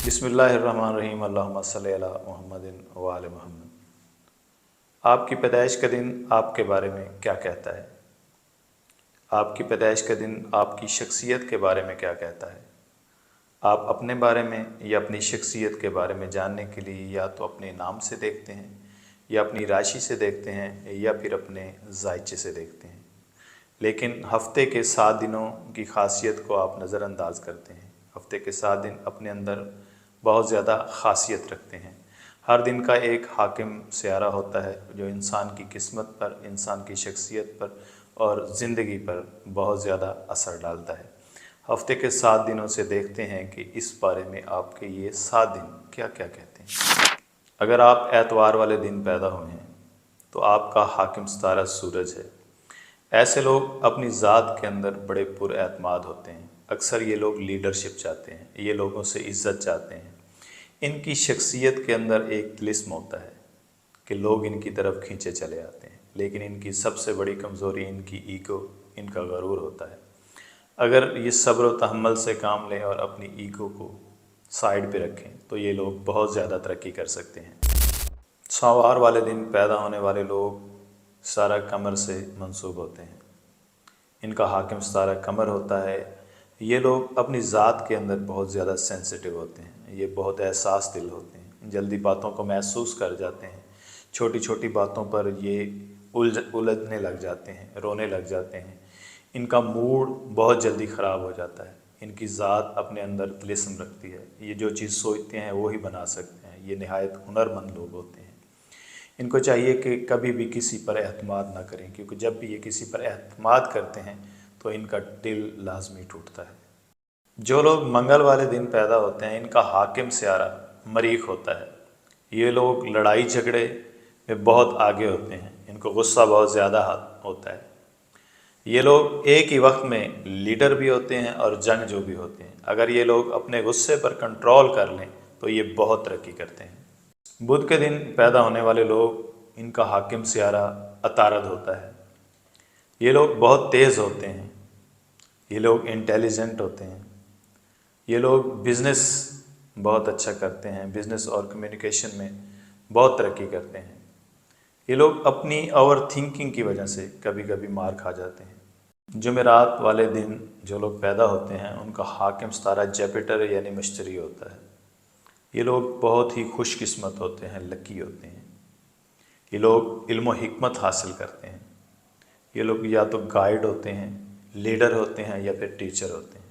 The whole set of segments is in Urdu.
بسم اللہ الرحمن الرحیم، اللہم صلی علی محمد و آل محمد۔ آپ کی پیدائش کا دن آپ کے بارے میں کیا کہتا ہے؟ آپ کی پیدائش کا دن آپ کی شخصیت کے بارے میں کیا کہتا ہے؟ آپ اپنے بارے میں یا اپنی شخصیت کے بارے میں جاننے کے لیے یا تو اپنے نام سے دیکھتے ہیں یا اپنی راشی سے دیکھتے ہیں یا پھر اپنے ذائچے سے دیکھتے ہیں، لیکن ہفتے کے 7 دنوں کی خاصیت کو آپ نظر انداز کرتے ہیں۔ ہفتے کے 7 دن اپنے اندر بہت زیادہ خاصیت رکھتے ہیں۔ ہر دن کا ایک حاکم سیارہ ہوتا ہے جو انسان کی قسمت پر، انسان کی شخصیت پر اور زندگی پر بہت زیادہ اثر ڈالتا ہے۔ ہفتے کے 7 دنوں سے دیکھتے ہیں کہ اس بارے میں آپ کے یہ 7 دن کیا کیا کہتے ہیں۔ اگر آپ اتوار والے دن پیدا ہوئے ہیں تو آپ کا حاکم ستارہ سورج ہے۔ ایسے لوگ اپنی ذات کے اندر بڑے پر اعتماد ہوتے ہیں۔ اکثر یہ لوگ لیڈرشپ چاہتے ہیں، یہ لوگوں سے عزت چاہتے ہیں۔ ان کی شخصیت کے اندر ایک طلسم ہوتا ہے کہ لوگ ان کی طرف کھینچے چلے آتے ہیں، لیکن ان کی سب سے بڑی کمزوری ان کی ایگو، ان کا غرور ہوتا ہے۔ اگر یہ صبر و تحمل سے کام لیں اور اپنی ایگو کو سائیڈ پہ رکھیں تو یہ لوگ بہت زیادہ ترقی کر سکتے ہیں۔ سوموار والے دن پیدا ہونے والے لوگ ستارہ قمر سے منسوب ہوتے ہیں۔ ان کا حاکم ستارہ قمر ہوتا ہے۔ یہ لوگ اپنی ذات کے اندر بہت زیادہ سینسٹیو ہوتے ہیں، یہ بہت احساس دل ہوتے ہیں، جلدی باتوں کو محسوس کر جاتے ہیں، چھوٹی چھوٹی باتوں پر یہ الجھنے لگ جاتے ہیں، رونے لگ جاتے ہیں۔ ان کا موڈ بہت جلدی خراب ہو جاتا ہے۔ ان کی ذات اپنے اندر طلسم رکھتی ہے، یہ جو چیز سوچتے ہیں وہی بنا سکتے ہیں۔ یہ نہایت ہنرمند لوگ ہوتے ہیں۔ ان کو چاہیے کہ کبھی بھی کسی پر اعتماد نہ کریں، کیونکہ جب بھی یہ کسی پر اعتماد کرتے ہیں تو ان کا دل لازمی ٹوٹتا ہے۔ جو لوگ منگل والے دن پیدا ہوتے ہیں ان کا حاکم سیارہ مریخ ہوتا ہے۔ یہ لوگ لڑائی جھگڑے میں بہت آگے ہوتے ہیں، ان کو غصہ بہت زیادہ ہوتا ہے۔ یہ لوگ ایک ہی وقت میں لیڈر بھی ہوتے ہیں اور جنگ جو بھی ہوتے ہیں۔ اگر یہ لوگ اپنے غصے پر کنٹرول کر لیں تو یہ بہت ترقی کرتے ہیں۔ بدھ کے دن پیدا ہونے والے لوگ، ان کا حاکم سیارہ عطارد ہوتا ہے۔ یہ لوگ بہت تیز ہوتے ہیں، یہ لوگ انٹیلیجنٹ ہوتے ہیں، یہ لوگ بزنس بہت اچھا کرتے ہیں، بزنس اور کمیونیکیشن میں بہت ترقی کرتے ہیں۔ یہ لوگ اپنی اوور تھنکنگ کی وجہ سے کبھی کبھی مار کھا جاتے ہیں۔ جمعرات والے دن جو لوگ پیدا ہوتے ہیں ان کا حاکم ستارہ جیپیٹر یعنی مشتری ہوتا ہے۔ یہ لوگ بہت ہی خوش قسمت ہوتے ہیں، لکی ہوتے ہیں۔ یہ لوگ علم و حکمت حاصل کرتے ہیں۔ یہ لوگ یا تو گائیڈ ہوتے ہیں، لیڈر ہوتے ہیں یا پھر ٹیچر ہوتے ہیں۔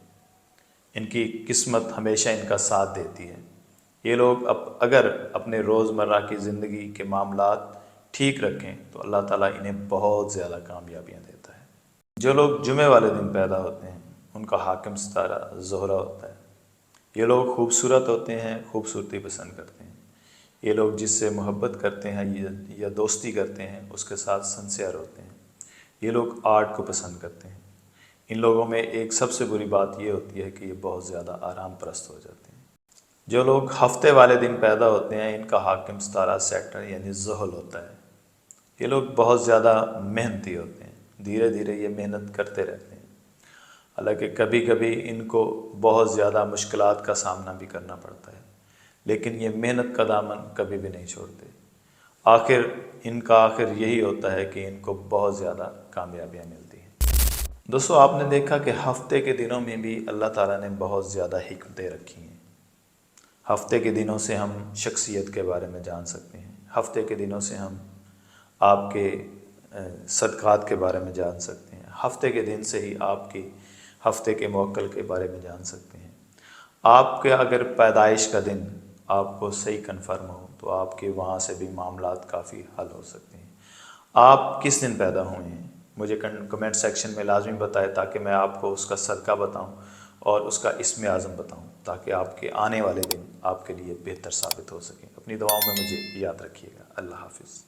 ان کی قسمت ہمیشہ ان کا ساتھ دیتی ہے۔ یہ لوگ اگر اپنے روزمرہ کی زندگی کے معاملات ٹھیک رکھیں تو اللہ تعالیٰ انہیں بہت زیادہ کامیابیاں دیتا ہے۔ جو لوگ جمعے والے دن پیدا ہوتے ہیں ان کا حاکم ستارہ زہرہ ہوتا ہے۔ یہ لوگ خوبصورت ہوتے ہیں، خوبصورتی پسند کرتے ہیں۔ یہ لوگ جس سے محبت کرتے ہیں یا دوستی کرتے ہیں اس کے ساتھ سنسیئر ہوتے ہیں۔ یہ لوگ آرٹ کو پسند کرتے ہیں۔ ان لوگوں میں ایک سب سے بری بات یہ ہوتی ہے کہ یہ بہت زیادہ آرام پرست ہو جاتے ہیں۔ جو لوگ ہفتے والے دن پیدا ہوتے ہیں ان کا حاکم ستارہ سیٹرن یعنی زحل ہوتا ہے۔ یہ لوگ بہت زیادہ محنتی ہوتے ہیں، دھیرے دھیرے یہ محنت کرتے رہتے ہیں، حالانکہ کبھی کبھی ان کو بہت زیادہ مشکلات کا سامنا بھی کرنا پڑتا ہے، لیکن یہ محنت کا دامن کبھی بھی نہیں چھوڑتے۔ ان کا آخر یہی ہوتا ہے کہ ان کو بہت زیادہ کامیابیاں ملتی ہیں۔ دوستو، آپ نے دیکھا کہ ہفتے کے دنوں میں بھی اللہ تعالیٰ نے بہت زیادہ حکمتیں رکھی ہیں۔ ہفتے کے دنوں سے ہم شخصیت کے بارے میں جان سکتے ہیں۔ ہفتے کے دنوں سے ہم آپ کے صدقات کے بارے میں جان سکتے ہیں۔ ہفتے کے دن سے ہی آپ کی ہفتے کے موکل کے بارے میں جان سکتے ہیں۔ آپ کے اگر پیدائش کا دن آپ کو صحیح کنفرم ہو تو آپ کے وہاں سے بھی معاملات کافی حل ہو سکتے ہیں۔ آپ کس دن پیدا ہوئے ہیں مجھے کمنٹ سیکشن میں لازمی بتائیں تاکہ میں آپ کو اس کا صدقہ بتاؤں اور اس کا اسم اعظم بتاؤں، تاکہ آپ کے آنے والے دن آپ کے لیے بہتر ثابت ہو سکیں۔ اپنی دعاؤں میں مجھے یاد رکھیے گا۔ اللہ حافظ۔